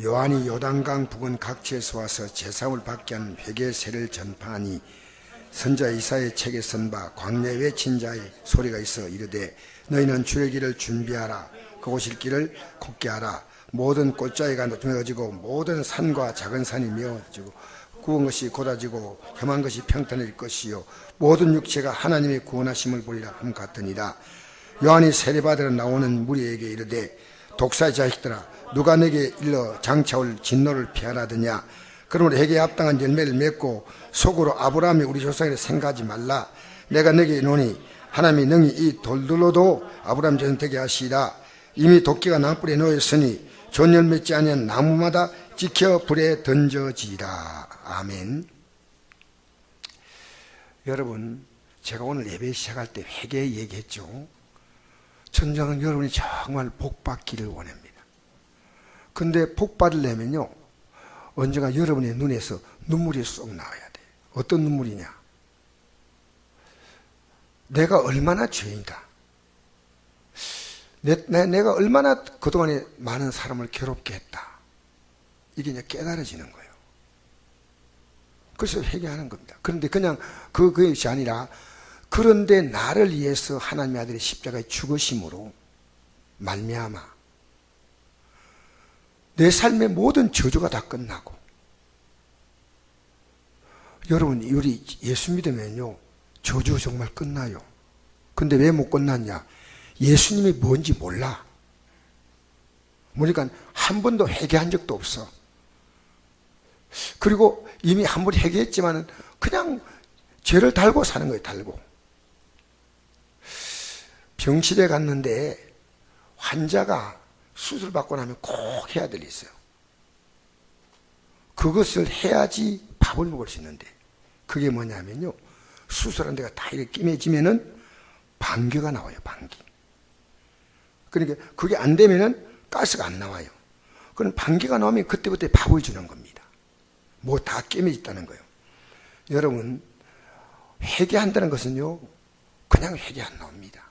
요한이 요단강 부근 각지에서 와서 제사함을 받게 한 회개세를 전파하니 선자 이사야의 책에 쓴 바 광야에 외친 자의 소리가 있어 이르되 너희는 출애굽기를 준비하라. 그곳일 길을 곱게 하라. 모든 꽃자위가 높아지고 모든 산과 작은 산이 메어지고 구운 것이 곧아지고 혐한 것이 평탄해질 것이요 모든 육체가 하나님의 구원하심을 보리라 함 같으니라. 요한이 세례받으러 나오는 무리에게 이르되 독사의 자식들아 누가 내게 일러 장차올 진노를 피하라더냐. 그러므로 회개에 합당한 열매를 맺고 속으로 아브라함이 우리 조상이라 생각하지 말라. 내가 내게 이르노니 하나님이 능히 이 돌들로도 아브라함 자손 되게 하시리라. 이미 도끼가 나무불에 놓였으니 좋은 열매 맺지 아니한 나무마다 찍혀 불에 던져지리라. 아멘. 여러분, 제가 오늘 예배 시작할 때 회개 얘기했죠. 천장은 여러분이 정말 복 받기를 원합니다. 근데 복 받으려면요, 언젠가 여러분의 눈에서 눈물이 쏙 나와야 돼. 어떤 눈물이냐? 내가 얼마나 죄인이다. 내가 얼마나 그동안에 많은 사람을 괴롭게 했다. 이게 이제 깨달아지는 거예요. 그래서 회개하는 겁니다. 그런데 그냥 그것이 아니라 그런데 나를 위해서 하나님의 아들이 십자가에 죽으심으로 말미암아 내 삶의 모든 저주가 다 끝나고, 여러분 우리 예수 믿으면요 저주 정말 끝나요. 근데 왜 못 끝났냐? 예수님이 뭔지 몰라. 그러니까 한 번도 회개한 적도 없어. 그리고 이미 한 번 회개했지만은 그냥 죄를 달고 사는 거예요. 달고. 병실에 갔는데 환자가 수술 받고 나면 꼭 해야 될 일이 있어요. 그것을 해야지 밥을 먹을 수 있는데, 그게 뭐냐면요, 수술한 데가 다 이렇게 끼매지면은 방귀가 나와요. 방귀. 그러니까 그게 안 되면은 가스가 안 나와요. 그럼 방귀가 나오면 그때부터 밥을 주는 겁니다. 뭐 다 끼매졌다는 거예요. 여러분, 회개한다는 것은요 그냥 회개 안 나옵니다.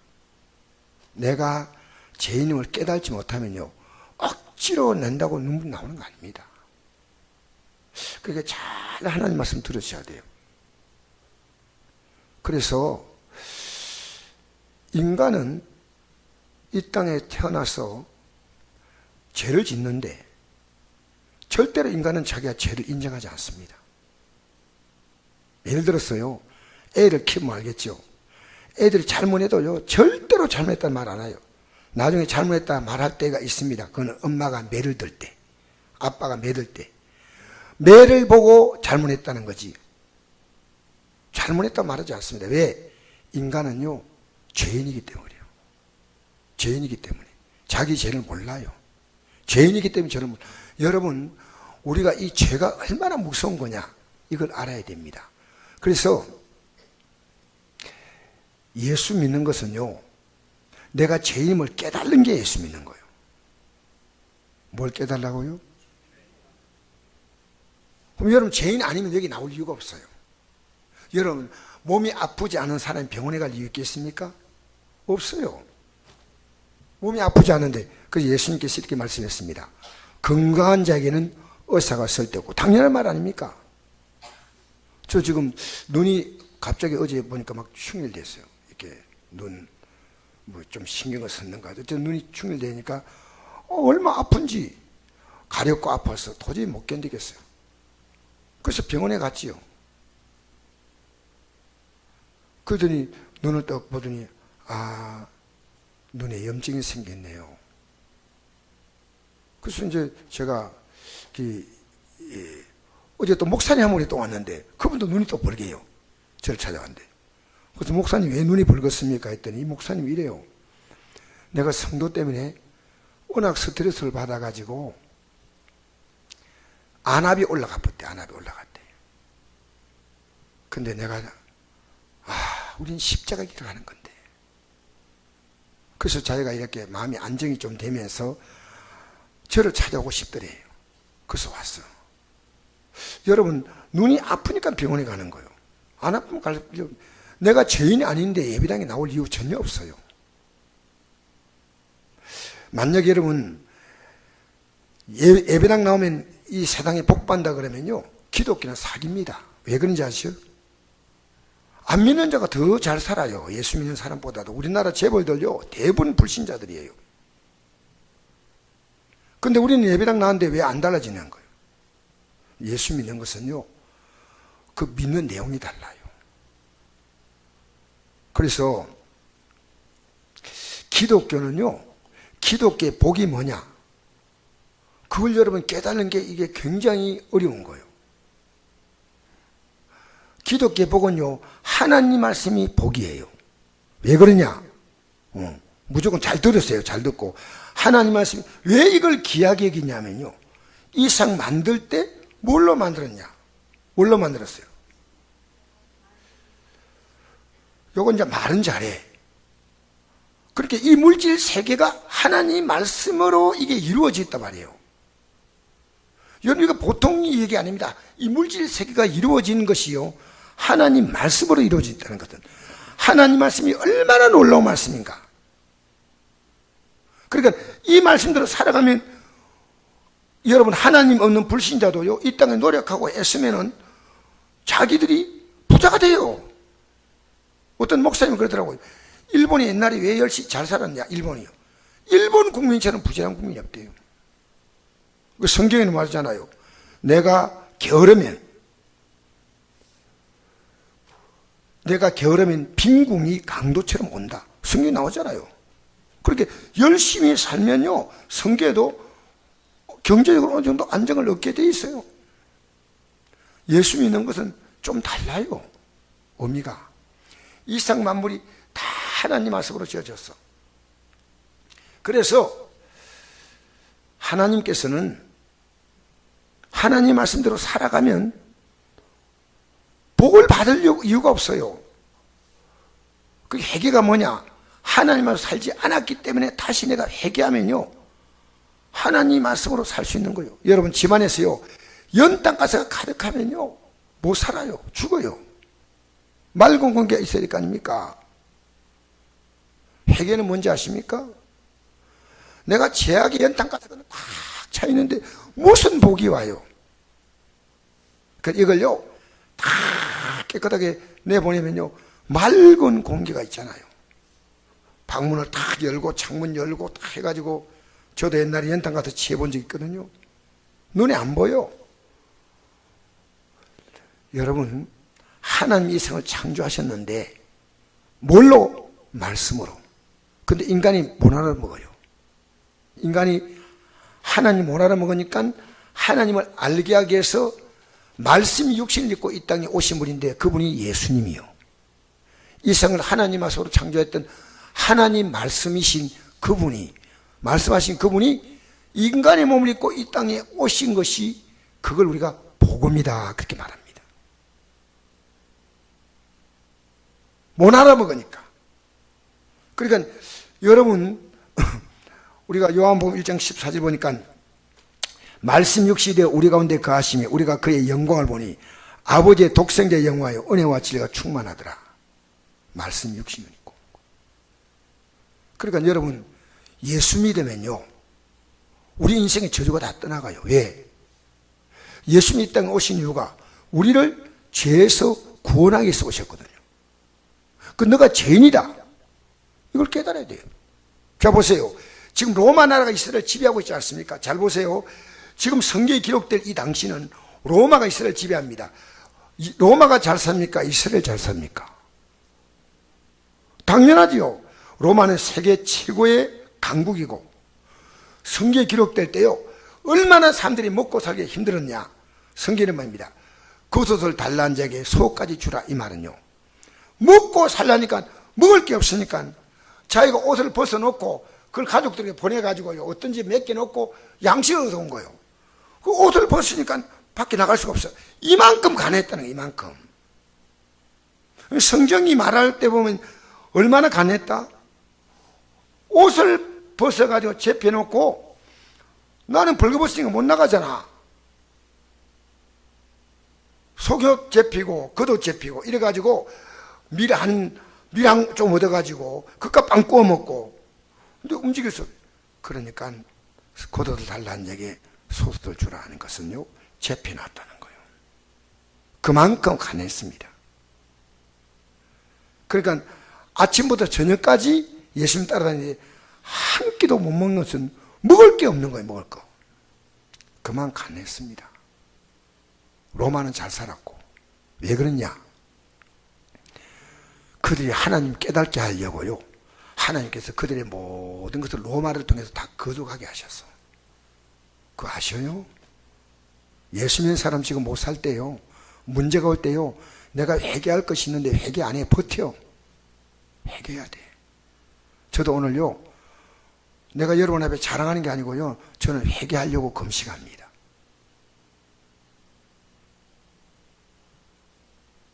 내가 죄인임을 깨닫지 못하면요 억지로 낸다고 눈물 나오는 거 아닙니다. 그러니까 잘 하나님 말씀 들으셔야 돼요. 그래서 인간은 이 땅에 태어나서 죄를 짓는데 절대로 인간은 자기가 죄를 인정하지 않습니다. 예를 들었어요, 애를 키우면 알겠죠. 애들이 잘못해도요 절대로 잘못했다는 말 안 해요. 나중에 잘못했다 말할 때가 있습니다. 그건 엄마가 매를 들 때, 아빠가 매를 때, 매를 보고 잘못했다는 거지 잘못했다 말하지 않습니다. 왜? 인간은요 죄인이기 때문이에요. 죄인이기 때문에 자기 죄를 몰라요. 죄인이기 때문에 죄를 몰라요. 여러분, 우리가 이 죄가 얼마나 무서운 거냐 이걸 알아야 됩니다. 그래서 예수 믿는 것은요 내가 죄인임을 깨달는 게 예수 믿는 거예요. 뭘 깨달라고요? 그럼 여러분 죄인 아니면 여기 나올 이유가 없어요. 여러분 몸이 아프지 않은 사람이 병원에 갈 이유 있겠습니까? 없어요. 몸이 아프지 않은데, 그래서 예수님께서 이렇게 말씀했습니다. 건강한 자에게는 의사가 쓸데없고, 당연한 말 아닙니까? 저 지금 눈이 갑자기 어제 보니까 막 충혈됐어요. 이렇게 눈 뭐 좀 신경을 썼는가. 저 눈이 충혈되니까 얼마 아픈지 가렵고 아파서 도저히 못 견디겠어요. 그래서 병원에 갔지요. 그러더니 눈을 딱 보더니 눈에 염증이 생겼네요. 그래서 이제 제가 어제 또 목사님 한 분이 또 왔는데 그분도 눈이 또 벌게요. 저를 찾아왔는데. 그래서 목사님 왜 눈이 붉었습니까? 했더니 이 목사님이 이래요. 내가 성도 때문에 워낙 스트레스를 받아가지고 안압이 올라갔대. 안압이 올라갔대. 근데 내가 우린 십자가 길을 가는 건데. 그래서 자기가 이렇게 마음이 안정이 좀 되면서 저를 찾아오고 싶더래요. 그래서 왔어. 여러분, 눈이 아프니까 병원에 가는 거예요. 안 아프면 갈 필요 없어요. 내가 죄인이 아닌데 예배당에 나올 이유 전혀 없어요. 만약 여러분 예배당 나오면 이 세상에 복 받는다 그러면요, 기독교는 사기입니다. 왜 그런지 아시죠? 안 믿는 자가 더 잘 살아요. 예수 믿는 사람보다도. 우리나라 재벌들요, 대부분 불신자들이에요. 근데 우리는 예배당 나왔는데 왜 안 달라지는 거예요? 예수 믿는 것은요, 그 믿는 내용이 달라요. 그래서 기독교는요, 기독교의 복이 뭐냐? 그걸 여러분 깨닫는 게 이게 굉장히 어려운 거예요. 기독교의 복은요, 하나님 말씀이 복이에요. 왜 그러냐? 무조건 잘 들으세요. 잘 듣고. 하나님 말씀이 왜 이걸 귀하게 여기냐면요, 이 상 만들 때 뭘로 만들었냐? 뭘로 만들었어요? 요건 이제 말은 잘해. 그렇게 이 물질 세계가 하나님 말씀으로 이게 이루어졌단 말이에요. 여러분, 이거 보통 얘기 아닙니다. 이 물질 세계가 이루어진 것이요, 하나님 말씀으로 이루어졌다는 것은, 하나님 말씀이 얼마나 놀라운 말씀인가. 그러니까 이 말씀대로 살아가면 여러분, 하나님 없는 불신자도요, 이 땅에 노력하고 애쓰면은 자기들이 부자가 돼요. 어떤 목사님이 그러더라고요. 일본이 옛날에 왜 열심히 잘 살았냐? 일본이요. 일본 국민처럼 부자란 국민이 없대요. 그 성경에는 말하잖아요. 내가 게으르면 빈궁이 강도처럼 온다. 성경에 나오잖아요. 그렇게 열심히 살면요, 성계도 경제적으로 어느 정도 안정을 얻게 돼 있어요. 예수 믿는 것은 좀 달라요. 의미가. 이 세상 만물이 다 하나님 말씀으로 지어졌어. 그래서 하나님께서는 하나님 말씀대로 살아가면 복을 받을 이유가 없어요. 그 회개가 뭐냐? 하나님 말씀으로 살지 않았기 때문에 다시 내가 회개하면요, 하나님 말씀으로 살 수 있는 거예요. 여러분, 집안에서요, 연탄가스가 가득하면요, 못 살아요. 죽어요. 맑은 공기가 있어야 될 거 아닙니까? 회개는 뭔지 아십니까? 내가 제약의 연탄가스가 꽉 차 있는데 무슨 복이 와요? 이걸요, 다 깨끗하게 내보내면요, 맑은 공기가 있잖아요. 방문을 탁 열고 창문 열고 탁 해가지고, 저도 옛날에 연탄가스 취해본 적이 있거든요. 눈에 안 보여. 여러분, 하나님 이 세상을 창조하셨는데 뭘로? 말씀으로. 근데 인간이 못 알아먹어요. 인간이 하나님 못 알아먹으니까 하나님을 알게 하기 위해서 말씀이 육신을 입고 이 땅에 오신 분인데, 그분이 예수님이요. 이 세상을 하나님 말씀으로 창조했던 하나님 말씀이신 그분이, 말씀하신 그분이 인간의 몸을 입고 이 땅에 오신 것이, 그걸 우리가 복음이다, 그렇게 말합니다. 못 알아먹으니까. 그러니까 여러분, 우리가 요한복음 1장 14절 보니까, 말씀 육신이 되어 우리 가운데 거하시며 우리가 그의 영광을 보니 아버지의 독생자의 영광하여 은혜와 진리가 충만하더라. 말씀 육신을 입고. 그러니까 여러분, 예수 믿으면요, 우리 인생의 저주가 다 떠나가요. 왜? 예수 믿는 땅에 오신 이유가 우리를 죄에서 구원하기 위해서 오셨거든요. 너가 죄인이다, 이걸 깨달아야 돼요. 자, 보세요. 지금 로마 나라가 이스라엘을 지배하고 있지 않습니까? 잘 보세요. 지금 성경에 기록될 이 당시는 로마가 이스라엘을 지배합니다. 로마가 잘 삽니까? 이스라엘 잘 삽니까? 당연하지요. 로마는 세계 최고의 강국이고, 성경에 기록될 때요, 얼마나 사람들이 먹고 살기 힘들었냐. 성경은 말입니다. 겉옷을 달란 자에게 속까지 주라, 이 말은요, 먹고 살라니까 먹을 게 없으니까 자기가 옷을 벗어놓고 그걸 가족들에게 보내가지고요, 어떤 집 몇 개 놓고 양식을 얻어온 거예요. 그 옷을 벗으니까 밖에 나갈 수가 없어요. 이만큼 가난했다는 거예요. 이만큼. 성경이 말할 때 보면 얼마나 가난했다. 옷을 벗어가지고 재펴놓고, 나는 벌거벗으니까 못 나가잖아. 속옷 재피고 겉옷 재피고 이래가지고 밀랑 좀 얻어가지고 그깟 빵 구워 먹고, 근데 움직였어. 그러니까 겉옷을 달라는 얘기, 소수를 주라는 것은요, 재펴놨다는 거예요. 그만큼 가난했습니다. 그러니까 아침부터 저녁까지 예수님 따라다니는데 한 끼도 못 먹는 것은 먹을 게 없는 거예요. 먹을 거. 그만 가난했습니다. 로마는 잘 살았고. 왜 그러냐? 그들이 하나님 깨닫게 하려고요, 하나님께서 그들의 모든 것을 로마를 통해서 다 거두가게 하셨어. 그거 아셔요? 예수 믿는 사람 지금 못 살 때요, 문제가 올 때요, 내가 회개할 것이 있는데 회개 안 해. 버텨. 회개해야 돼. 저도 오늘요, 내가 여러분 앞에 자랑하는 게 아니고요, 저는 회개하려고 금식합니다.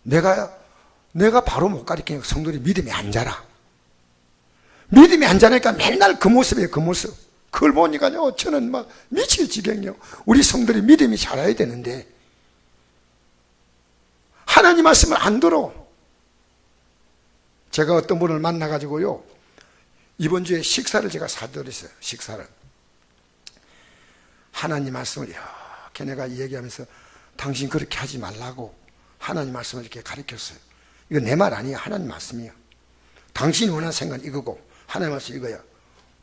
내가 바로 못 가르치니까 성도들이 믿음이 안 자라. 믿음이 안 자니까 맨날 그 모습이에요. 그 모습. 그걸 보니까요, 저는 막 미칠 지경이요. 우리 성도들이 믿음이 자라야 되는데 하나님 말씀을 안 들어. 제가 어떤 분을 만나가지고요, 이번 주에 식사를 제가 사드렸어요. 식사를. 하나님 말씀을 이렇게 내가 얘기하면서 당신 그렇게 하지 말라고 하나님 말씀을 이렇게 가르쳤어요. 이거 내 말 아니에요. 하나님 말씀이에요. 당신이 원하는 생각은 이거고 하나님 말씀 이거야.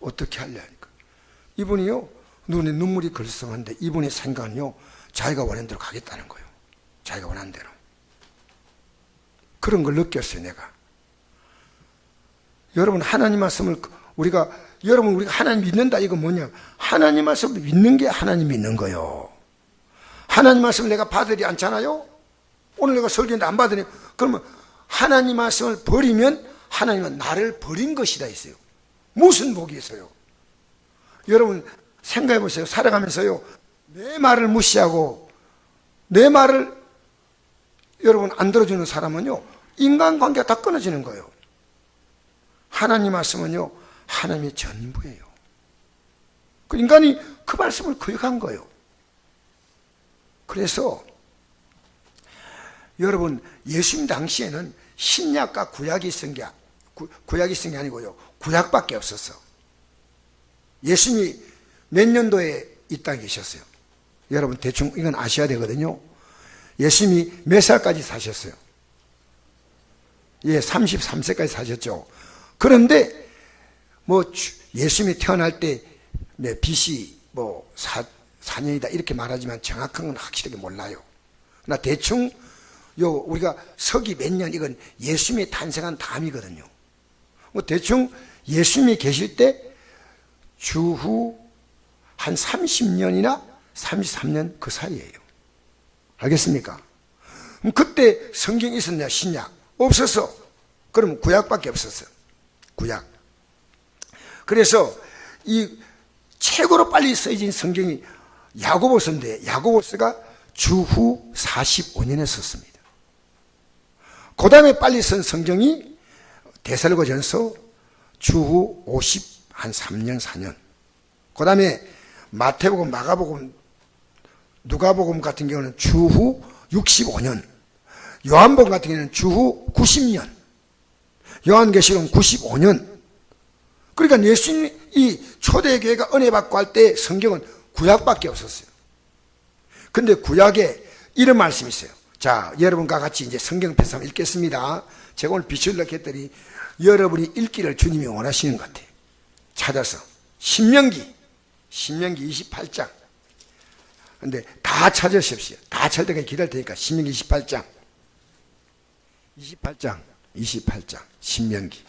어떻게 할래 하니까 이분이요, 눈에 눈물이 글썽한데 이분의 생각은요, 자기가 원하는 대로 가겠다는 거예요. 자기가 원하는 대로. 그런 걸 느꼈어요. 내가. 여러분, 하나님 말씀을 우리가 하나님 믿는다. 이거 뭐냐? 하나님 말씀을 믿는 게 하나님 믿는 거예요. 하나님 말씀을 내가 받으리 않잖아요. 오늘 내가 설교인데 안 받으니, 그러면 하나님 말씀을 버리면 하나님은 나를 버린 것이다 했어요. 무슨 복이 있어요? 여러분 생각해 보세요. 살아가면서요, 내 말을 무시하고 내 말을 여러분 안 들어주는 사람은요, 인간관계가 다 끊어지는 거예요. 하나님 말씀은요, 하나님의 전부예요. 그 인간이 그 말씀을 거역한 거예요. 그래서 여러분, 예수님 당시에는 신약과 구약이 쓴 게 아니고요, 구약밖에 없었어. 예수님이 몇 년도에 이 땅에 계셨어요? 여러분 대충 이건 아셔야 되거든요. 예수님이 몇 살까지 사셨어요? 예, 33세까지 사셨죠. 그런데 예수님이 태어날 때 BC 4년이다 이렇게 말하지만 정확한 건 확실하게 몰라요. 나 대충 우리가 서기 몇 년, 이건 예수님이 탄생한 다음이거든요. 대충 예수님이 계실 때 주후 한 30년이나 33년 그 사이예요. 알겠습니까? 그럼 그때 성경이 있었냐? 신약? 없었어. 그럼 구약밖에 없었어요. 구약. 그래서 이 최고로 빨리 써진 성경이 야고보서인데, 야고보서가 주후 45년에 썼습니다. 그 다음에 빨리 쓴 성경이 데살로니가전서 주후 53년 4년. 그 다음에 마태복음, 마가복음, 누가복음 같은 경우는 주후 65년. 요한복음 같은 경우는 주후 90년. 요한계시록은 95년. 그러니까 예수님이 이 초대교회가 은혜 받고 할 때 성경은 구약밖에 없었어요. 근데 구약에 이런 말씀이 있어요. 자, 여러분과 같이 이제 성경 펴서 한번 읽겠습니다. 제가 오늘 비추려고 했더니 여러분이 읽기를 주님이 원하시는 것 같아요. 찾아서 신명기 28장. 근데 다 찾으십시오. 다 찾을 때까지 기다릴 테니까. 신명기 28장 신명기.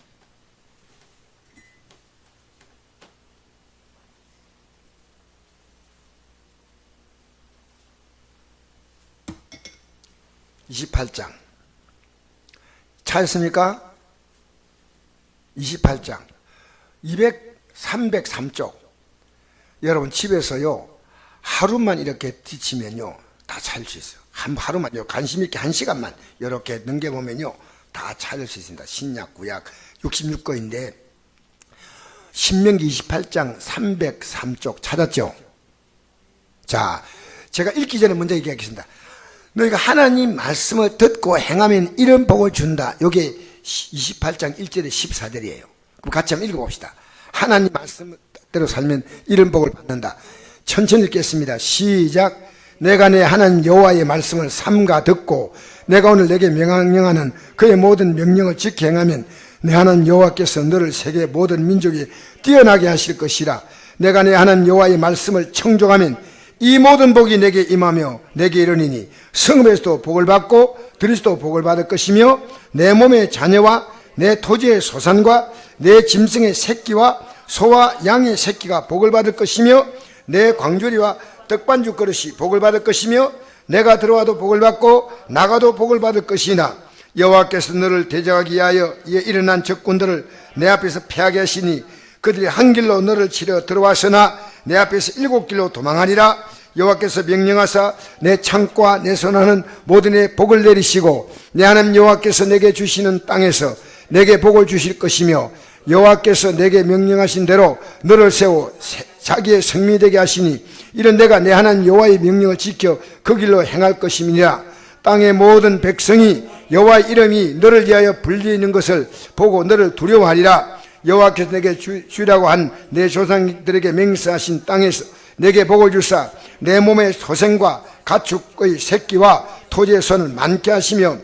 찾았습니까? 28장 303쪽. 여러분 집에서요 하루만 이렇게 뒤치면요 다 찾을 수 있어요. 하루만요, 관심 있게 1시간만 이렇게 넘겨보면요 다 찾을 수 있습니다. 신약 구약 66거인데 신명기 28장 303쪽 찾았죠? 자, 제가 읽기 전에 먼저 얘기하겠습니다. 너희가 하나님 말씀을 듣고 행하면 이런 복을 준다. 이게 28장 1절에 14절이에요. 그럼 같이 한번 읽어봅시다. 하나님 말씀대로 살면 이런 복을 받는다. 천천히 읽겠습니다. 시작. 내가 내 하나님 여호와의 말씀을 삼가 듣고 내가 오늘 내게 명령하는 그의 모든 명령을 지켜 행하면 내 하나님 여호와께서 너를 세계 모든 민족이 뛰어나게 하실 것이라. 내가 내 하나님 여호와의 말씀을 청종하면 이 모든 복이 내게 임하며 내게 이르니니 성읍에서도 복을 받고 들에서도 복을 받을 것이며 내 몸의 자녀와 내 토지의 소산과 내 짐승의 새끼와 소와 양의 새끼가 복을 받을 것이며 내 광주리와 떡반죽 그릇이 복을 받을 것이며 내가 들어와도 복을 받고 나가도 복을 받을 것이나 여호와께서 너를 대적하기 위하여 이에 일어난 적군들을 내 앞에서 패하게 하시니 그들이 한 길로 너를 치려 들어와서나 내 앞에서 7길로 도망하리라. 여호와께서 명령하사 내 창과 내 손하는 모든 의 복을 내리시고 내 하나님 여호와께서 내게 주시는 땅에서 내게 복을 주실 것이며 여호와께서 내게 명령하신 대로 너를 세워 자기의 성민이 되게 하시니 이런 내가 내 하나님 여호와의 명령을 지켜 그 길로 행할 것임이니라. 땅의 모든 백성이 여호와의 이름이 너를 위하여 불리어 있는 것을 보고 너를 두려워하리라. 여호와께서 내게 주라고 한 내 조상들에게 맹세하신 땅에서 내게 복을 주사 내 몸의 소생과 가축의 새끼와 토지의 손을 많게 하시며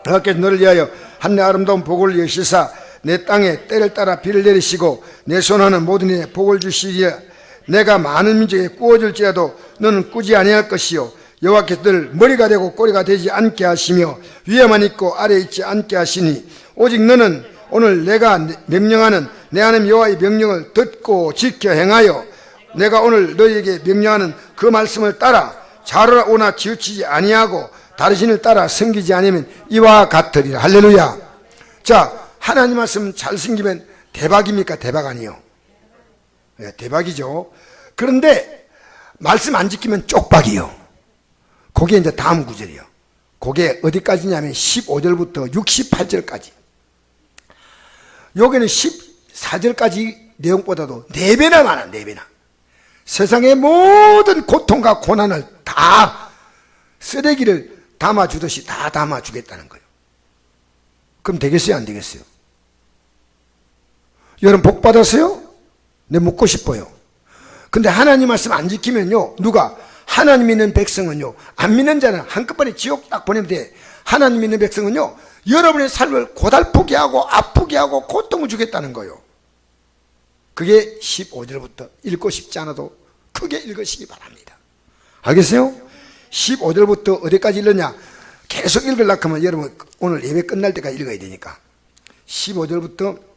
여호와께서 너를 위하여 한 내 아름다운 복을 여시사 내 땅에 때를 따라 비를 내리시고 내 손하는 모든 이에 복을 주시리라. 내가 많은 민족에 꾸어질지라도 너는 꾸지 아니할 것이요 여호와께서 너를 머리가 되고 꼬리가 되지 않게 하시며 위에만 있고 아래에 있지 않게 하시니 오직 너는 오늘 내가 명령하는 내 하나님 여호와의 명령을 듣고 지켜 행하여 내가 오늘 너희에게 명령하는 그 말씀을 따라 좌로나 치우치지 아니하고 다른 신을 따라 섬기지 아니하면 이와 같으리라. 할렐루야. 자, 하나님 말씀 잘 섬기면 대박입니까? 대박 아니요? 네, 대박이죠. 그런데 말씀 안 지키면 쪽박이요. 그게 이제 다음 구절이요. 그게 어디까지냐면 15절부터 68절까지. 여기는 14절까지 내용보다도 4배나 많아. 4배나. 세상의 모든 고통과 고난을 다 쓰레기를 담아주듯이 다 담아주겠다는 거예요. 그럼 되겠어요? 안 되겠어요? 여러분 복 받았어요? 네, 묻고 싶어요. 근데 하나님 말씀 안 지키면요, 누가? 하나님 믿는 백성은요, 안 믿는 자는 한꺼번에 지옥 딱 보내면 돼. 하나님 믿는 백성은요, 여러분의 삶을 고달프게 하고 아프게 하고 고통을 주겠다는 거예요. 그게 15절부터 읽고 싶지 않아도 크게 읽으시기 바랍니다. 알겠어요? 15절부터 어디까지 읽느냐? 계속 읽으려고 하면 여러분 오늘 예배 끝날 때까지 읽어야 되니까 15절부터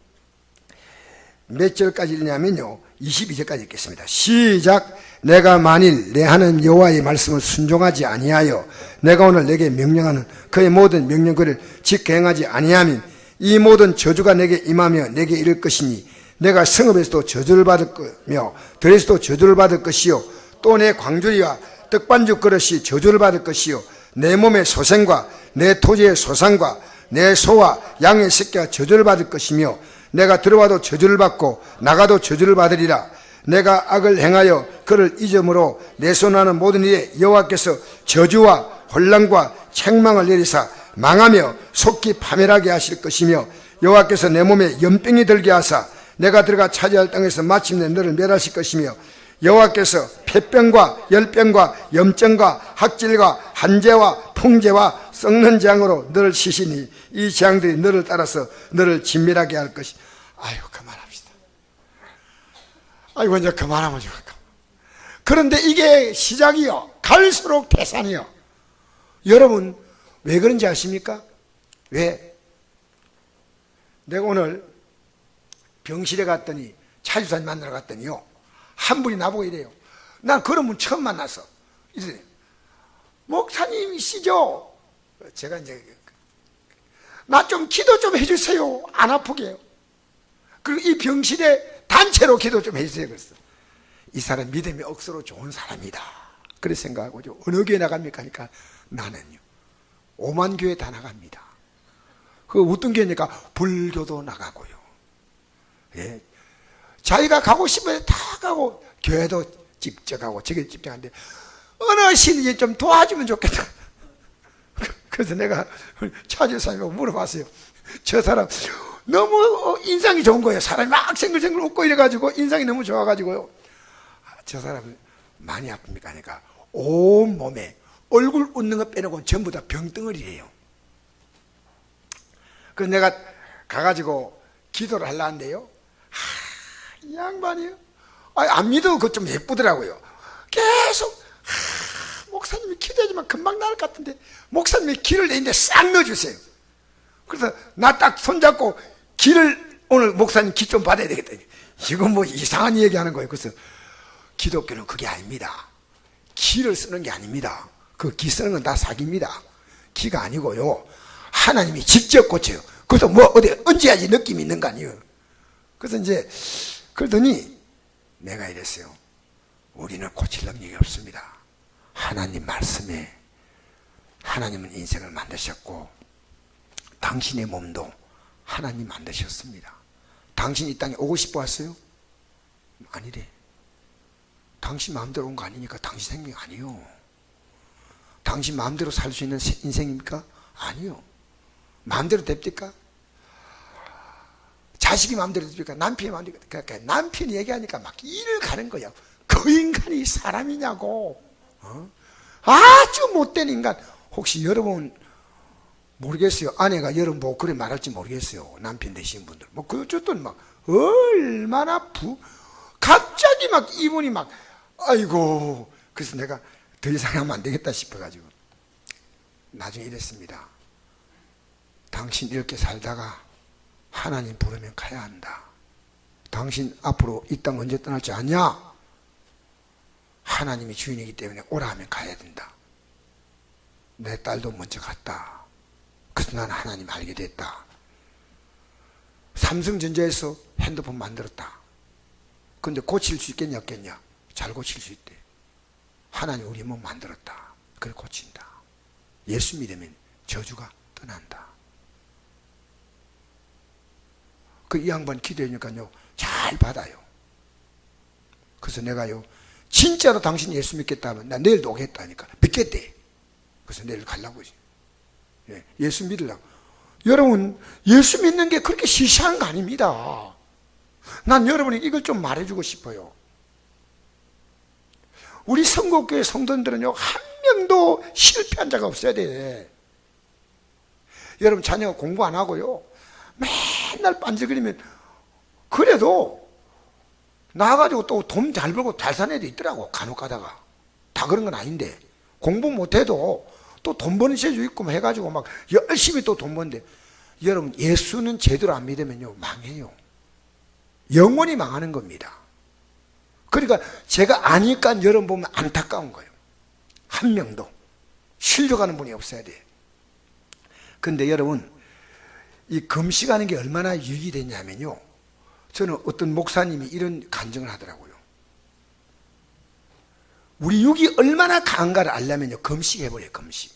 몇 절까지 읽냐면요, 22절까지 읽겠습니다. 시작. 내가 만일 내 하나님 여호와의 말씀을 순종하지 아니하여 내가 오늘 내게 명령하는 그의 모든 명령들을 지켜 행하지 아니하면 이 모든 저주가 내게 임하며 내게 이를 것이니 내가 성읍에서도 저주를 받을 거며 들에서도 저주를 받을 것이요 또 내 광주리와 떡반죽 그릇이 저주를 받을 것이요 내 몸의 소생과 내 토지의 소산과 내 소와 양의 새끼가 저주를 받을 것이며 내가 들어와도 저주를 받고 나가도 저주를 받으리라. 내가 악을 행하여 그를 잊음으로 내 손하는 모든 일에 여호와께서 저주와 혼란과 책망을 내리사 망하며 속히 파멸하게 하실 것이며 여호와께서 내 몸에 연병이 들게 하사 내가 들어가 차지할 땅에서 마침내 너를 멸하실 것이며 여호와께서 폐병과 열병과 염증과 학질과 한재와 풍재와 썩는 재앙으로 너를 치시니 이 재앙들이 너를 따라서 너를 진멸하게 할 것이. 아유, 그만합시다. 아이고, 이제 그만하면 좋을까. 그런데 이게 시작이요, 갈수록 태산이요. 여러분 왜 그런지 아십니까? 왜? 내가 오늘 병실에 갔더니 차주사님 만나러 갔더니요, 한 분이 나보고 이래요. 난 그런 분 처음 만났어. 이래, 목사님이시죠? 제가 이제 나 좀 기도 좀 해주세요. 안 아프게요. 그리고 이 병실에 단체로 기도 좀 해주세요. 그랬어. 이 사람 믿음이 억수로 좋은 사람이다. 그래 생각하고 어느 교회 나갑니까? 하니까 나는요, 5만 교회 다 나갑니다. 그 어떤 교회니까 불교도 나가고요. 예. 자기가 가고 싶으면 다 가고 교회도 집적하고 저게 집적하는데 어느 신이 좀 도와주면 좋겠다. 그래서 내가 차주사님하고 물어봤어요. 저 사람 너무 인상이 좋은 거예요. 사람이 막 생글생글 웃고 이래가지고 인상이 너무 좋아가지고요. 저 사람 많이 아픕니까? 하니까 온 몸에 얼굴 웃는 거 빼놓고 전부 다 병덩어리예요. 그래서 내가 가가지고 기도를 하려는데요, 이 양반이요, 안 믿어. 그거 좀 예쁘더라고요. 계속 목사님이 기도하지만 금방 나을 것 같은데 목사님이 기를 내는데 싹 넣어주세요. 그래서 나 딱 손잡고 기를, 오늘 목사님 기 좀 받아야 되겠다. 이건 뭐 이상한 얘기하는 거예요. 그래서 기독교는 그게 아닙니다. 기를 쓰는 게 아닙니다. 그 기 쓰는 건 다 사기입니다. 기가 아니고요, 하나님이 직접 고쳐요. 그래서 뭐 어디 얹어야지 느낌이 있는 거 아니에요. 그래서 이제 그러더니 내가 이랬어요. 우리는 고칠 능력이 없습니다. 하나님 말씀에, 하나님은 인생을 만드셨고 당신의 몸도 하나님 만드셨습니다. 당신 이 땅에 오고 싶어 왔어요? 아니래. 당신 마음대로 온 거 아니니까 당신 생명 아니요. 당신 마음대로 살 수 있는 인생입니까? 아니요. 마음대로 됩니까? 자식이 마음대로 됩니까? 남편이 마음대로 됩니까? 그러니까 남편이 얘기하니까 막 일을 가는 거야. 그 인간이 사람이냐고. 아주 못된 인간. 혹시 여러분 모르겠어요. 아내가 여러분 뭐 그래 말할지 모르겠어요. 남편 되신 분들. 뭐 그 어쨌든 막 얼마나 갑자기 막 이분이 막 아이고. 그래서 내가 더 이상 하면 안 되겠다 싶어가지고 나중에 이랬습니다. 당신 이렇게 살다가 하나님 부르면 가야 한다. 당신 앞으로 이 땅 언제 떠날 줄 아냐? 하나님이 주인이기 때문에 오라 하면 가야 된다. 내 딸도 먼저 갔다. 그래서 나는 하나님 알게 됐다. 삼성전자에서 핸드폰 만들었다. 근데 고칠 수 있겠냐 없겠냐? 잘 고칠 수 있대. 하나님 우리 몸 만들었다. 그걸 고친다. 예수 믿으면 저주가 떠난다. 그 이 양반 기도하니까요 잘 받아요. 그래서 내가요, 진짜로 당신 예수 믿겠다 하면 나 내일도 오겠다니까. 믿겠대. 그래서 내일 가려고. 예수 믿으려고. 여러분, 예수 믿는 게 그렇게 시시한 거 아닙니다. 난 여러분이 이걸 좀 말해주고 싶어요. 우리 성국교회 성도들은요, 한 명도 실패한 자가 없어야 돼. 여러분 자녀가 공부 안 하고요, 맨날 빤질거리면 그래도 나와가지고 또 돈 잘 벌고 잘 사는 애도 있더라고. 간혹 가다가. 다 그런 건 아닌데 공부 못해도 또 돈 버는 재주 있고 해가지고 막 열심히 또 돈 버는데, 여러분 예수는 제대로 안 믿으면요 망해요. 영원히 망하는 겁니다. 그러니까 제가 아니까 여러분 보면 안타까운 거예요. 한 명도 실족하는 분이 없어야 돼. 근데 여러분, 이 금식하는 게 얼마나 유익이 되냐면요, 저는 어떤 목사님이 이런 간증을 하더라고요. 우리 육이 얼마나 강한가를 알려면요 금식해버려요. 금식.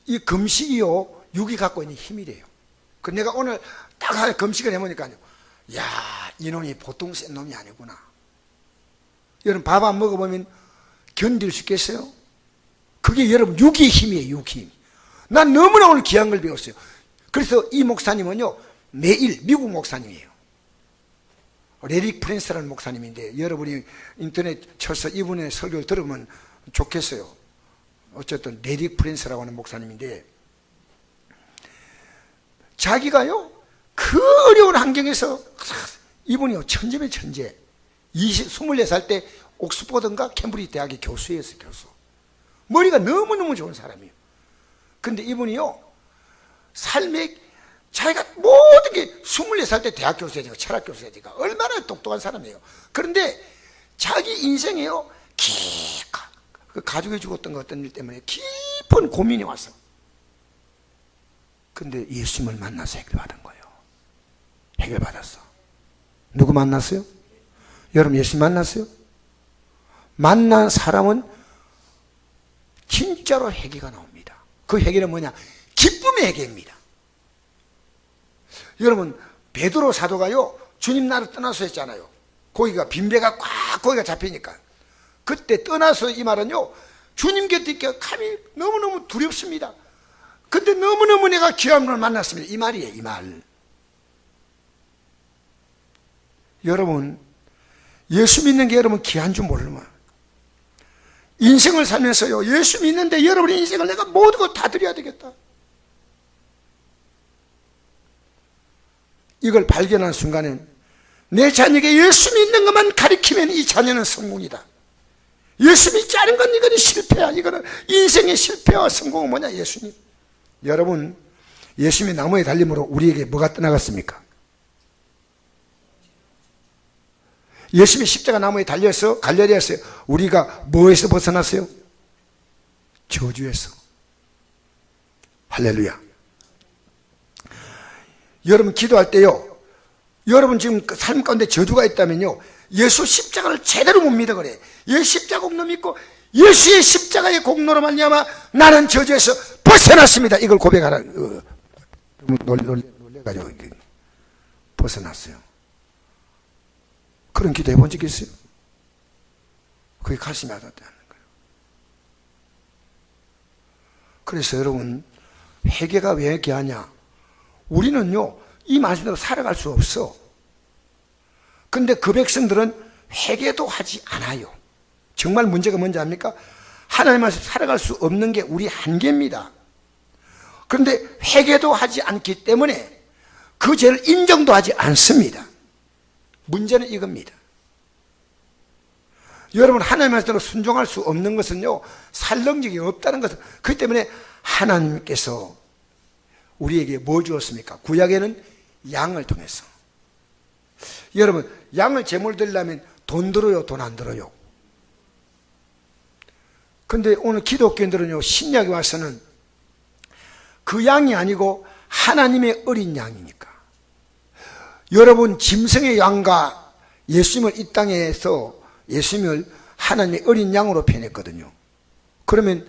이 금식이요 육이 갖고 있는 힘이래요. 그 내가 오늘 딱 금식을 해보니까요, 야, 이놈이 보통 센 놈이 아니구나. 여러분 밥 안 먹어보면 견딜 수 있겠어요? 그게 여러분 육의 힘이에요. 육 힘. 난 너무나 오늘 귀한 걸 배웠어요. 그래서 이 목사님은요 매일, 미국 목사님이에요. 레릭 프랜스라는 목사님인데 여러분이 인터넷 쳐서 이분의 설교를 들으면 좋겠어요. 어쨌든 레릭 프랜스라고 하는 목사님인데, 자기가요 그 어려운 환경에서, 이분이요 천재면 천재. 24살 때 옥스퍼드인가 캠브리지 대학의 교수였어요. 교수. 머리가 너무너무 좋은 사람이에요. 근데 이분이요 삶에 자기가 모든 게 24살 때 대학 교수야 되고 철학 교수야 되고 얼마나 똑똑한 사람이에요. 그런데 자기 인생에요 그 가족이 죽었던 것 어떤 일 때문에 깊은 고민이 왔어. 근데 예수님을 만나서 해결받은 거예요. 해결받았어. 누구 만났어요? 여러분 예수 만났어요? 만난 사람은 진짜로 회개가 나옵니다. 그 회개는 뭐냐? 기쁨의 회개입니다. 여러분 베드로 사도가요 주님 나를 떠나서 했잖아요. 고기가 빈배가 꽉 고기가 잡히니까. 그때 떠나서 이 말은요 주님 곁에 있기가 감히 너무너무 두렵습니다. 근데 너무너무 내가 귀한 분을 만났습니다. 이 말이에요. 이 말. 여러분 예수 믿는 게 여러분 귀한 줄 모르면 인생을 살면서요, 예수 믿는데 여러분의 인생을 내가 모든 걸 다 드려야 되겠다, 이걸 발견한 순간엔 내 자녀에게 예수 믿는 것만 가리키면 이 자녀는 성공이다. 예수 믿지 않은 건 이거는 실패야. 이거는 인생의 실패와 성공은 뭐냐? 예수님. 여러분, 예수님의 나무에 달림으로 우리에게 뭐가 떠나갔습니까? 예수님의 십자가 나무에 달려서 갈려되었어요. 우리가 뭐에서 벗어났어요? 저주에서. 할렐루야. 여러분 기도할 때요, 여러분 지금 삶 가운데 저주가 있다면요, 예수 십자가를 제대로 못 믿어 그래. 예수 십자가 공로 믿고 예수의 십자가의 공로로 말미암아 나는 저주에서 벗어났습니다, 이걸 고백하라. 놀래가지고 벗어났어요. 그런 기도 해본 적 있어요? 그게 가슴이 와닿다는 거예요. 그래서 여러분, 회개가 왜 귀하냐? 우리는요, 이 말씀대로 살아갈 수 없어. 근데 그 백성들은 회개도 하지 않아요. 정말 문제가 뭔지 압니까? 하나님 말씀 살아갈 수 없는 게 우리 한계입니다. 그런데 회개도 하지 않기 때문에 그 죄를 인정도 하지 않습니다. 문제는 이겁니다. 여러분, 하나님 말씀대로 순종할 수 없는 것은요, 살 능력이 없다는 것은, 그렇기 때문에 하나님께서 우리에게 뭐 주었습니까? 구약에는 양을 통해서. 여러분, 양을 제물 드리려면 돈 들어요, 돈 안 들어요? 근데 오늘 기독교인들은요, 신약에 와서는 그 양이 아니고 하나님의 어린 양이니까. 여러분, 짐승의 양과 예수님을 이 땅에서 예수님을 하나님의 어린 양으로 표현했거든요. 그러면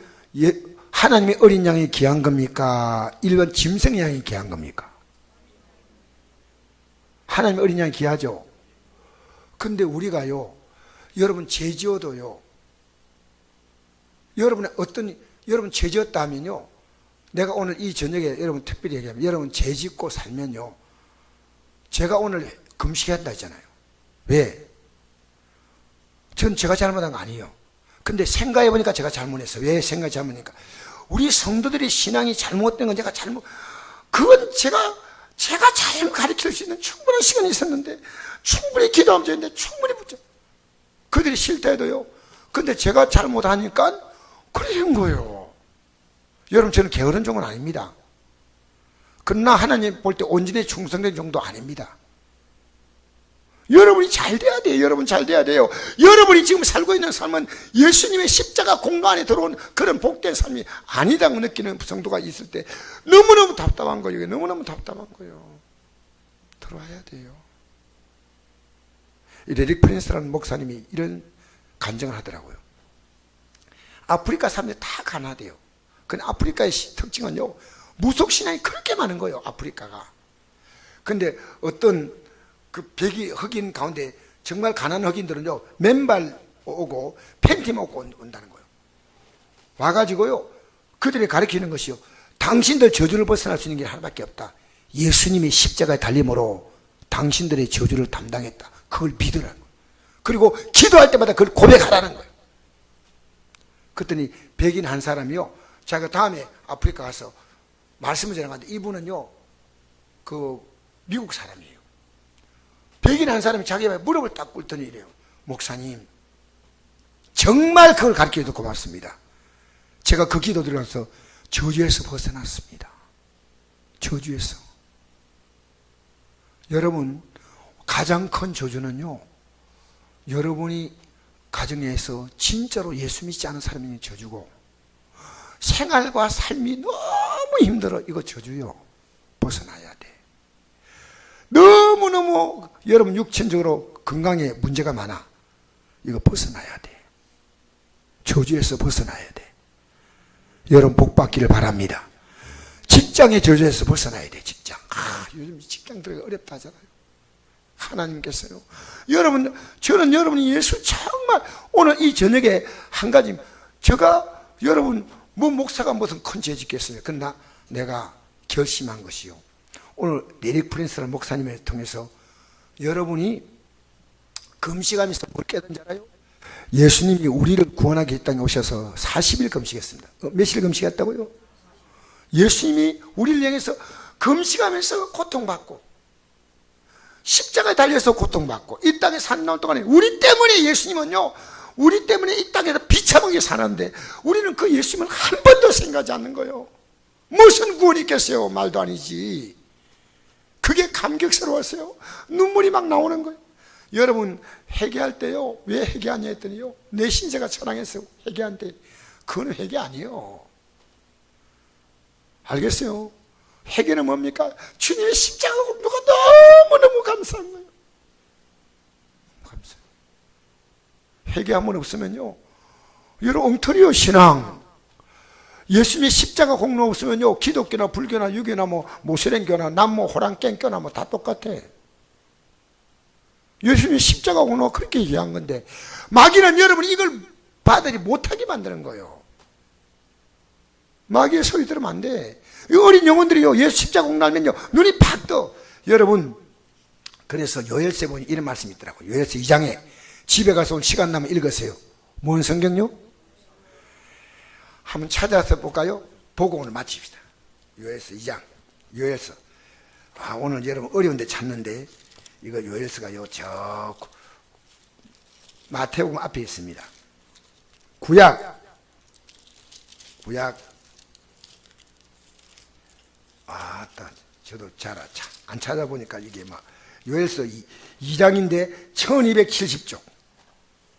하나님의 어린 양이 귀한 겁니까? 일반 짐승의 양이 귀한 겁니까? 하나님의 어린 양이 귀하죠. 근데 우리가요, 여러분 죄 지어도요, 여러분 죄 지었다 하면요, 내가 오늘 이 저녁에 여러분 특별히 얘기하면, 여러분 죄 짓고 살면요, 제가 오늘 금식한다 했잖아요. 왜? 전 제가 잘못한 거 아니에요. 근데 생각해보니까 제가 잘못했어요. 왜 생각이 잘못이니까? 우리 성도들의 신앙이 잘못된 건 그건 제가 잘 가르칠 수 있는 충분한 시간이 있었는데, 충분히 기도하면 되는데, 충분히 붙죠. 그들이 싫다 해도요. 근데 제가 잘못하니까 그래 된 거예요. 여러분, 저는 게으른 종은 아닙니다. 그러나 하나님 볼 때 온전히 충성된 정도 아닙니다. 여러분이 잘 돼야 돼요. 여러분 잘 돼야 돼요. 여러분이 지금 살고 있는 삶은 예수님의 십자가 공간 안에 들어온 그런 복된 삶이 아니다고 느끼는 성도가 있을 때 너무너무 답답한 거예요. 너무너무 답답한 거예요. 들어와야 돼요. 레릭 프린스라는 목사님이 이런 간증을 하더라고요. 아프리카 사람들이 다 가난해요. 근데 아프리카의 특징은요, 무속신앙이 그렇게 많은 거예요, 아프리카가. 근데 어떤 그 흑인 가운데 정말 가난한 흑인들은요, 맨발 오고 팬티만 입고 온다는 거예요. 와가지고요, 그들이 가르치는 것이요, 당신들 저주를 벗어날 수 있는 게 하나밖에 없다. 예수님이 십자가에 달림으로 당신들의 저주를 담당했다. 그걸 믿으라는 거예요. 그리고 기도할 때마다 그걸 고백하라는 거예요. 그랬더니 백인 한 사람이요, 자기가 다음에 아프리카 가서 말씀을 전하는데, 이분은요, 그 미국 사람이에요. 백인 한 사람이 자기 무릎을 딱 꿇더니 이래요. 목사님, 정말 그걸 가르쳐줘서 고맙습니다. 제가 그 기도 들어가서 저주에서 벗어났습니다. 저주에서. 여러분, 가장 큰 저주는요, 여러분이 가정에서 진짜로 예수 믿지 않은 사람이 저주고, 생활과 삶이 너무 힘들어. 이거 저주요. 벗어나야 돼. 너무너무 여러분 육체적으로 건강에 문제가 많아. 이거 벗어나야 돼. 저주에서 벗어나야 돼. 여러분 복 받기를 바랍니다. 직장의 저주에서 벗어나야 돼. 직장. 요즘 직장 들어가기 어렵다 하잖아요. 하나님께서요, 저는 여러분이 예수 정말 오늘 이 저녁에 한 가지, 제가 여러분 뭐 목사가 무슨 큰 죄 짓겠어요. 그러나 내가 결심한 것이요, 오늘 레릭 프린스라는 목사님을 통해서 여러분이 금식하면서 뭘 깨닫는지 알아요? 예수님이 우리를 구원하기 이 땅에 오셔서 40일 금식했습니다. 며칠 금식했다고요? 예수님이 우리를 향해서 금식하면서 고통받고 십자가에 달려서 고통받고 이 땅에 사는 동안에 우리 때문에 예수님은요, 우리 때문에 이 땅에서 비참하게 사는데 우리는 그 예수님을 한 번도 생각하지 않는 거예요. 무슨 구원이 있겠어요? 말도 아니지. 그게 감격스러웠어요. 눈물이 막 나오는 거예요. 여러분 회개할 때요, 왜 회개하냐 했더니요, 내 신세가 처량해서 회개한 때 그건 회개 아니에요. 알겠어요? 회개는 뭡니까? 주님의 십자가 공로가 너무너무 감사한 거예요. 감사해요. 회개 한 번 없으면요, 여러분 엉터리요 신앙. 예수님의 십자가 공로 없으면요, 기독교나 불교나 유교나 모슬랭교나 남모 호랑깽교나 다 똑같아. 예수님의 십자가 공로가 그렇게 얘기한 건데 마귀는 여러분 이걸 받아들이 못하게 만드는 거예요. 마귀의 소리 들으면 안 돼. 이 어린 영혼들이요, 예수 십자가 공로 알면요 눈이 팍 떠. 여러분 그래서 요엘서에 보니 이런 말씀이 있더라고요. 요엘서 2장에 집에 가서 오늘 시간 나면 읽으세요. 뭔 성경요? 한번 찾아서 볼까요? 보고 오늘 마칩시다. 요엘서 2장. 요엘서. 오늘 여러분 어려운데 찾는데 이거 요엘서가요, 저 마태복음 앞에 있습니다. 구약. 저도 잘 안 찾아보니까 이게 막 요엘서 2장인데 1270쪽.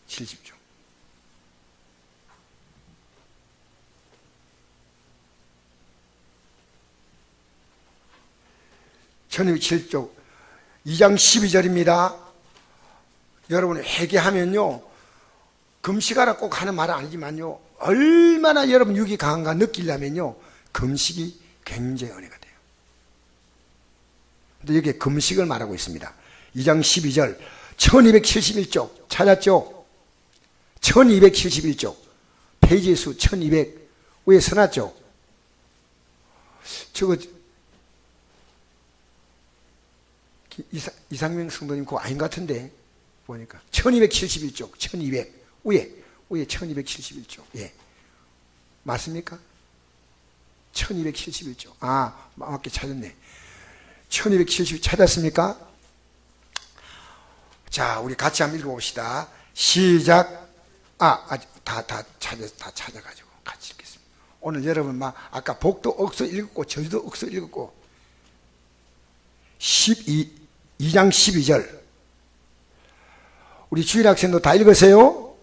70쪽. 1207쪽 2장 12절입니다. 여러분 회개하면요, 금식하라 꼭 하는 말은 아니지만요, 얼마나 여러분 육이 강한가 느끼려면요, 금식이 굉장히 은혜가 돼요. 근데 여기에 금식을 말하고 있습니다. 2장 12절 1271쪽 찾았죠? 1271쪽 페이지 수 1200 위에 써놨죠? 저거 이상명 성도님 그거 아닌 것 같은데 보니까 1271쪽 1200 위에 1271쪽. 예, 맞습니까? 1271쪽. 맞게 찾았네. 1270 찾았습니까? 자, 우리 같이 한번 읽어봅시다. 시작. 다 찾아가지고 같이 읽겠습니다. 오늘 여러분 아까 복도 억수 읽었고 저주도 억수 읽었고 2장 12절 우리 주일 학생도 다 읽으세요?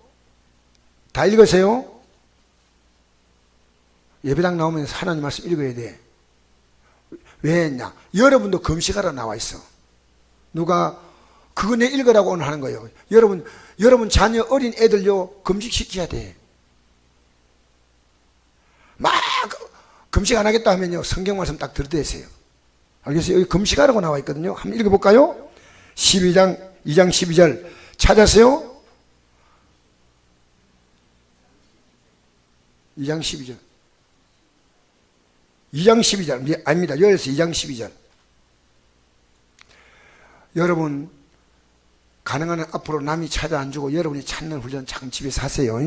다 읽으세요? 예배당 나오면 하나님 말씀 읽어야 돼. 왜 했냐? 여러분도 금식하라 나와 있어. 누가 그거 내 읽으라고 오늘 하는 거예요. 여러분 자녀 어린 애들요 금식시켜야 돼. 막 금식 안 하겠다 하면요 성경 말씀 딱 들이대세요. 알겠어요? 여기 금식하라고 나와 있거든요. 한번 읽어볼까요? 2장 12절 찾았어요? 2장 12절. 2장 12절 아닙니다. 요엘서 2장 12절. 여러분 가능한 한 앞으로 남이 찾아 안 주고 여러분이 찾는 훈련 참 집에서 하세요.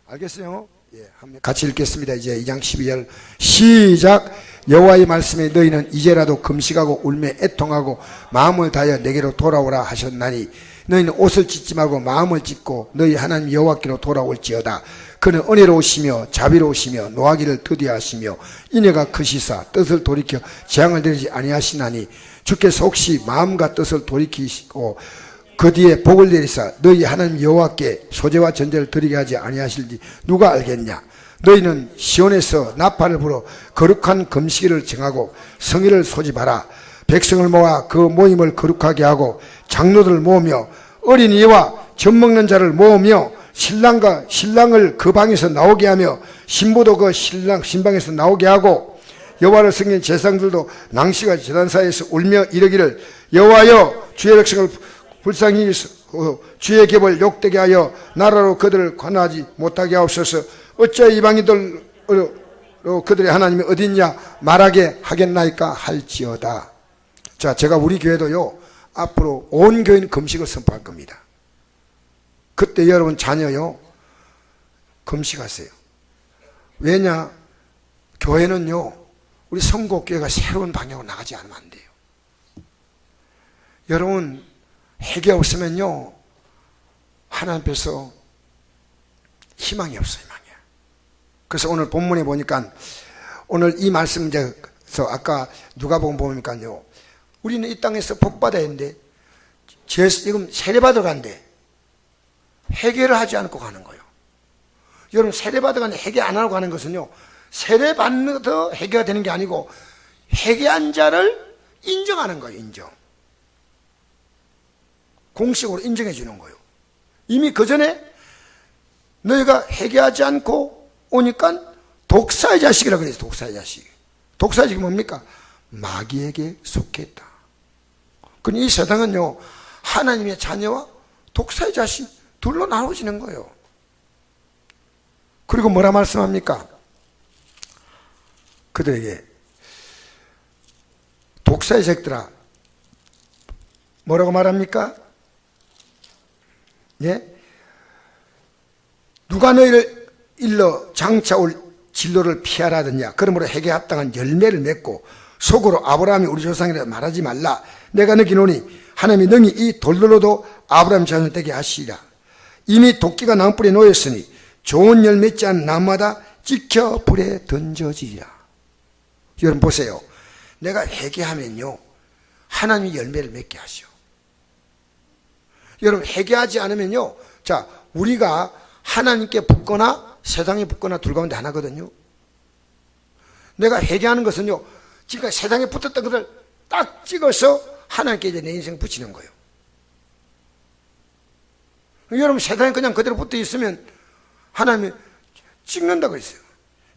알겠어요? 예, 같이 읽겠습니다. 이제 2장 12절 시작. 여호와의 말씀에 너희는 이제라도 금식하고 울며 애통하고 마음을 다하여 내게로 돌아오라 하셨나니 너희는 옷을 찢지 말고 마음을 찢고 너희 하나님 여호와께로 돌아올지어다. 그는 은혜로우시며 자비로우시며 노하기를 더디하시며 인애가 크시사 뜻을 돌이켜 재앙을 내리지 아니하시나니 주께서 혹시 마음과 뜻을 돌이키시고 그 뒤에 복을 내리사 너희 하나님 여호와께 소재와 전제를 드리게 하지 아니하실지 누가 알겠냐. 너희는 시온에서 나팔을 불어 거룩한 금식일을 정하고 성일을 소집하라. 백성을 모아 그 모임을 거룩하게 하고 장로들을 모으며 어린이와 젖먹는 자를 모으며 신랑을 그 방에서 나오게 하며 신부도 그 신방에서 나오게 하고 여호와를 섬기는 제사장들도 낭시가 제단사에서 울며 이르기를 여호와여 주의 백성을 불쌍히 주의 궤를 욕되게 하여 나라로 그들을 관하지 못하게 하옵소서. 어찌하여 이방인들로 그들의 하나님이 어딨냐 말하게 하겠나이까 할지어다. 자, 제가 우리 교회도요 앞으로 온 교인 금식을 선포할 겁니다. 그때 여러분 자녀요, 금식하세요. 왜냐? 교회는요, 우리 선곡교회가 새로운 방향으로 나가지 않으면 안 돼요. 여러분, 회개 없으면요, 하나님 앞에서 희망이 없어요, 희망이. 그래서 오늘 본문에 보니까, 오늘 이 말씀에서 아까 누가복음 보니까요, 우리는 이 땅에서 복 받아야 하는데, 지금 세례받으러 간대. 회개를 하지 않고 가는 거예요. 여러분, 세례받으러 가는데 회개 안 하고 가는 것은요, 세례받는 회개가 되는 게 아니고 회개한 자를 인정하는 거예요. 인정. 공식으로 인정해 주는 거예요. 이미 그 전에 너희가 회개하지 않고 오니까 독사의 자식이라고 그랬어요. 독사의 자식. 독사의 자식이 뭡니까? 마귀에게 속했다. 그럼 이 세상은요, 하나님의 자녀와 독사의 자식 둘로 나눠지는 거예요. 그리고 뭐라 말씀합니까? 그들에게 독사의 자식들아, 뭐라고 말합니까? 예? 누가 너희를 일러 장차 올 진로를 피하라 하더냐? 그러므로 회개에 합당한 열매를 맺고 속으로 아브라함이 우리 조상이라 말하지 말라. 내가 느끼노니 하나님이 능히 이 돌들로도 아브라함 자손 되게 하시리라. 이미 도끼가 나무불에 놓였으니 좋은 열 맺지 않은 나무마다 찍혀 불에 던져지리라. 여러분 보세요. 내가 회개하면요, 하나님이 열매를 맺게 하시오. 여러분, 회개하지 않으면요, 자, 우리가 하나님께 붙거나 세상에 붙거나 둘 가운데 하나거든요. 내가 회개하는 것은요, 지금까지 세상에 붙었던 것을 딱 찍어서 하나님께 이제 내 인생 붙이는 거예요. 여러분, 세상에 그냥 그대로 붙어 있으면 하나님이 찍는다고 했어요.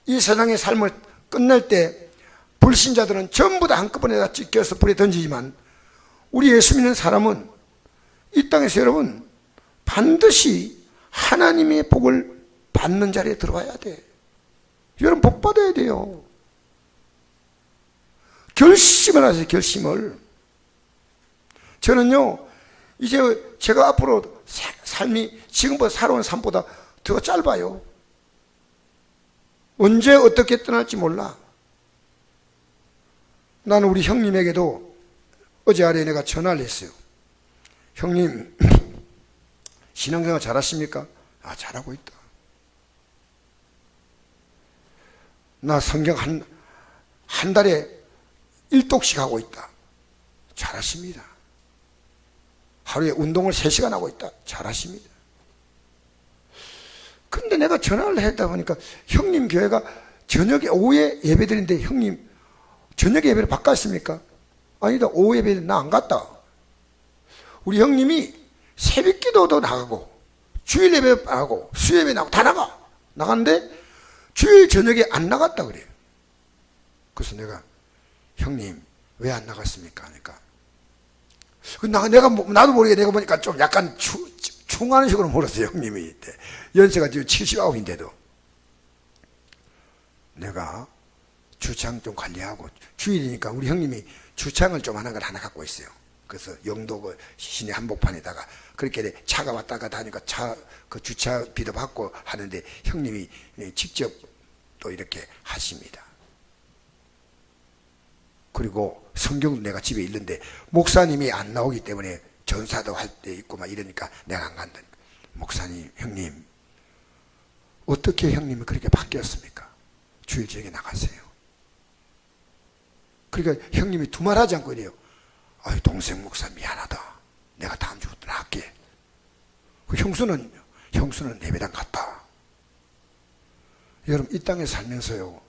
이 세상의 삶을 끝낼 때 불신자들은 전부 다 한꺼번에 다 찍혀서 불에 던지지만, 우리 예수 믿는 사람은 이 땅에서 여러분 반드시 하나님의 복을 받는 자리에 들어와야 돼. 여러분, 복 받아야 돼요. 결심을 하세요. 결심을. 저는요, 이제 제가 앞으로 삶이 지금보다 살아온 삶보다 더 짧아요. 언제 어떻게 떠날지 몰라. 나는 우리 형님에게도 어제 아래 내가 전화를 했어요. 형님, 신앙생활 잘하십니까? 아, 잘하고 있다. 나 성경 한 달에 1독씩 하고 있다. 잘하십니다. 하루에 운동을 3시간 하고 있다. 잘하십니다. 근데 내가 전화를 했다 보니까 형님 교회가 저녁에 오후에 예배드리는데 형님 저녁에 예배를 바꿨습니까? 아니다, 오후 예배 나 안 갔다. 우리 형님이 새벽 기도도 나가고 주일 예배 하고 수요 예배 나가고 다 나갔는데 주일 저녁에 안 나갔다 그래요. 그래서 내가 형님 왜 안 나갔습니까? 하니까 나도 모르게 내가 보니까 좀 약간 충하는 식으로 물었어요. 형님이 연세가 지금 79인데도 내가 주창 좀 관리하고 주일이니까 우리 형님이 주창을 좀 하는 걸 하나 갖고 있어요. 그래서 영도 그 시내 한복판에다가 그렇게 차가 왔다 갔다 하니까 그 주차비도 받고 하는데 형님이 직접 또 이렇게 하십니다. 그리고 성경도 내가 집에 있는데 목사님이 안 나오기 때문에 전사도 할 때 있고 막 이러니까 내가 안 간다. 목사님, 형님 어떻게 형님이 그렇게 바뀌었습니까? 주일 저녁에 나가세요. 그러니까 형님이 두말하지 않고 이래요. 아유, 동생 목사 미안하다. 내가 다음 주부터 나갈게. 그 형수는 예배당 갔다. 여러분, 이 땅에 살면서요,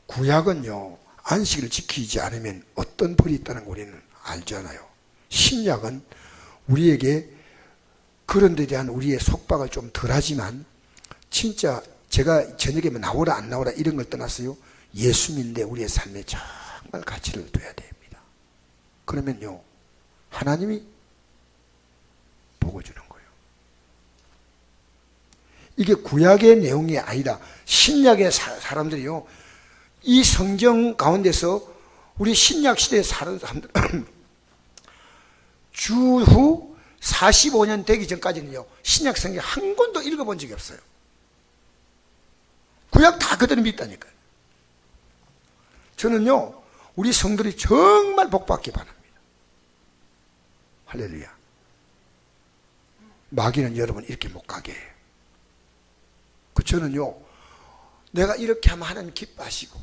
구약은요 안식을 지키지 않으면 어떤 벌이 있다는 거 우리는 알잖아요. 신약은 우리에게 그런 데 대한 우리의 속박을 좀 덜하지만 진짜 제가 저녁에 나오라 안 나오라 이런 걸 떠났어요. 예수 믿는데 우리의 삶에 정말 가치를 둬야 됩니다. 그러면요 하나님이 복을 주는 거예요. 이게 구약의 내용이 아니라 신약의 사람들이요, 이 성경 가운데서 우리 신약 시대에 사는 사람들 주후 45년 되기 전까지는요, 신약 성경 한 권도 읽어본 적이 없어요. 구약 다 그대로 믿다니까요. 저는요, 우리 성도들이 정말 복받기 바랍니다. 할렐루야. 마귀는 여러분 이렇게 못 가게 해요. 저는요, 내가 이렇게 하면 하나님 기뻐하시고,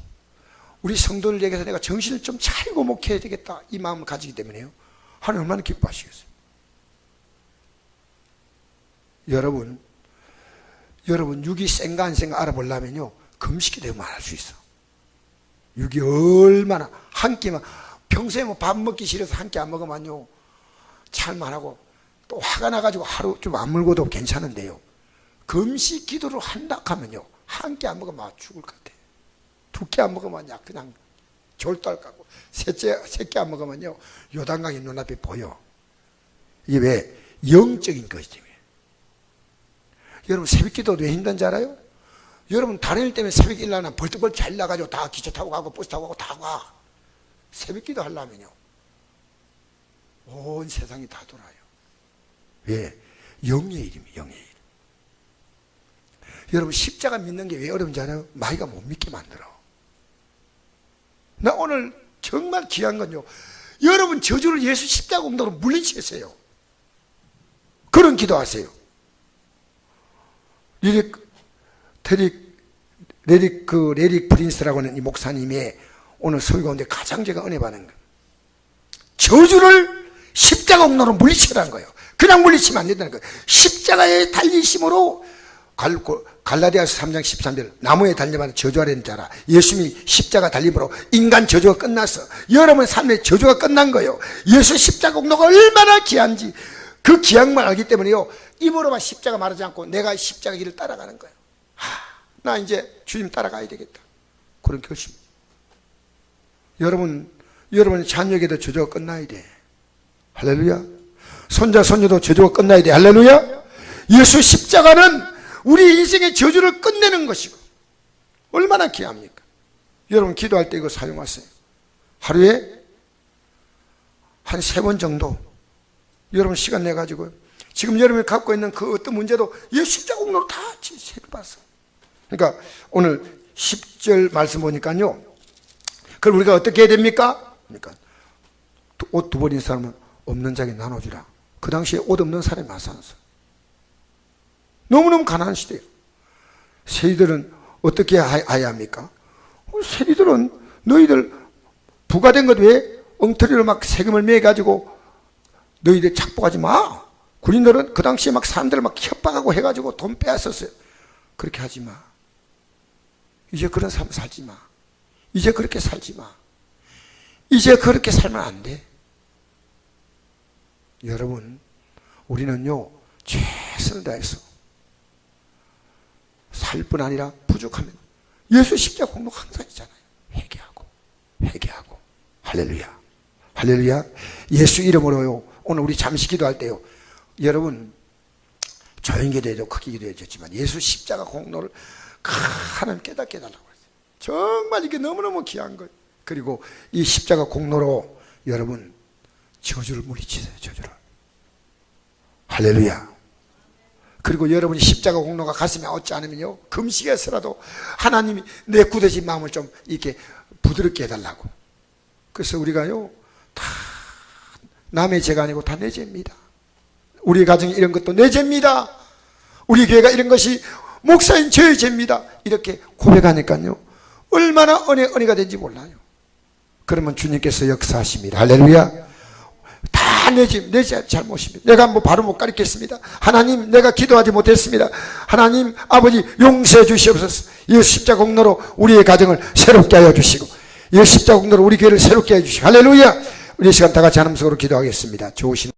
우리 성도들에게서 내가 정신을 좀 차리고 목회해야 되겠다, 이 마음을 가지기 때문에요, 하나님 얼마나 기뻐하시겠어요. 여러분 육이 센가 안 센가 알아보려면요, 금식이 되면 알 수 있어. 육이 얼마나, 한 끼만, 평소에 뭐 밥 먹기 싫어서 한 끼 안 먹으면요, 잘만 하고, 또 화가 나가지고 하루 좀 안 물고도 괜찮은데요, 금식 기도를 한다 하면요, 한 끼 안 먹으면 죽을 것 같아요. 두 끼 안 먹으면 그냥 졸도할 것 같고, 세 끼 안 먹으면요, 요단강이 눈앞에 보여. 이게 왜? 영적인 것이 때문에. 여러분, 새벽 기도 왜 힘든지 알아요? 여러분, 다른 일 때문에 새벽 일어나면 벌떡벌떡 잘 나가지고 다 기차 타고 가고 버스 타고 가고 다 가. 새벽 기도 하려면요, 온 세상이 다 돌아요. 왜? 영의 일입니다. 영의 일. 여러분, 십자가 믿는 게 왜 어려운지 알아요? 마귀가 못 믿게 만들어. 나 오늘 정말 귀한 건요, 여러분 저주를 예수 십자가 공로로 물리치세요. 그런 기도하세요. 레릭 프린스라고 하는 이 목사님의 오늘 설교 가운데 가장 제가 은혜 받은 거, 저주를 십자가 공로로 물리치라는 거예요. 그냥 물리치면 안 된다는 거예요. 십자가의 달리심으로, 갈라디아서 3장 13절, 나무에 달려만 저주하려는 자라. 예수님이 십자가 달림으로 인간 저주가 끝났어. 여러분 삶의 저주가 끝난 거예요. 예수 십자가 공로가 얼마나 귀한지, 그 귀한만 알기 때문에요, 입으로만 십자가 말하지 않고 내가 십자가 길을 따라가는 거예요. 나 이제 주님 따라가야 되겠다, 그런 결심. 여러분의 자녀에게도 저주가 끝나야 돼. 할렐루야. 손자 손녀도 저주가 끝나야 돼. 할렐루야. 예수 십자가는 우리 인생의 저주를 끝내는 것이고, 얼마나 귀합니까? 여러분 기도할 때 이거 사용하세요. 하루에 한 3번 정도 여러분 시간 내가지고, 지금 여러분이 갖고 있는 그 어떤 문제도 예수 십자가 공로로 다 해봤어. 그러니까 오늘 10절 말씀 보니까요, 그럼 우리가 어떻게 해야 됩니까? 그러니까 옷 두 벌인 사람은 없는 자에게 나눠주라. 그 당시에 옷 없는 사람이 많았어. 너무너무 가난한 시대예요. 세리들은 어떻게 해야 합니까? 세리들은 너희들 부가된 것 왜 엉터리로 막 세금을 매가지고 너희들 착복하지 마. 군인들은 그 당시에 막 사람들을 막 협박하고 해가지고 돈 빼앗았어요. 그렇게 하지 마. 이제 그런 삶 살지 마. 이제 그렇게 살지 마. 이제 그렇게 살면 안 돼. 여러분, 우리는요, 최선을 다해서 살 뿐 아니라 부족하면 예수 십자가 공로 항상 있잖아요. 회개하고. 할렐루야. 할렐루야. 예수 이름으로요, 오늘 우리 잠시 기도할 때요, 여러분 조용히 기도해도 크게 기도해줬지만 예수 십자가 공로를 하나님 깨닫게 해달라고 했어요. 정말 이게 너무너무 귀한 거예요. 그리고 이 십자가 공로로 여러분 저주를 물리치세요. 저주를. 할렐루야. 그리고 여러분이 십자가 공로가 가슴에 얻지 않으면요, 금식에서라도 하나님이 내 굳어진 마음을 좀 이렇게 부드럽게 해달라고. 그래서 우리가요, 다 남의 죄가 아니고 다 내 죄입니다. 우리 가정이 이런 것도 내 죄입니다. 우리 교회가 이런 것이 목사인 저의 죄입니다. 이렇게 고백하니까요, 얼마나 은혜가 된지 몰라요. 그러면 주님께서 역사하십니다. 할렐루야. 다 내 잘못입니다. 내가 뭐 바로 못 가르쳤습니다. 하나님, 내가 기도하지 못했습니다. 하나님 아버지 용서해 주시옵소서. 이 십자가 공로로 우리의 가정을 새롭게 하여 주시고, 이 십자가 공로로 우리 교회를 새롭게 해 주시고, 할렐루야. 우리 시간 다 같이 하나님 속으로 기도하겠습니다. 좋으신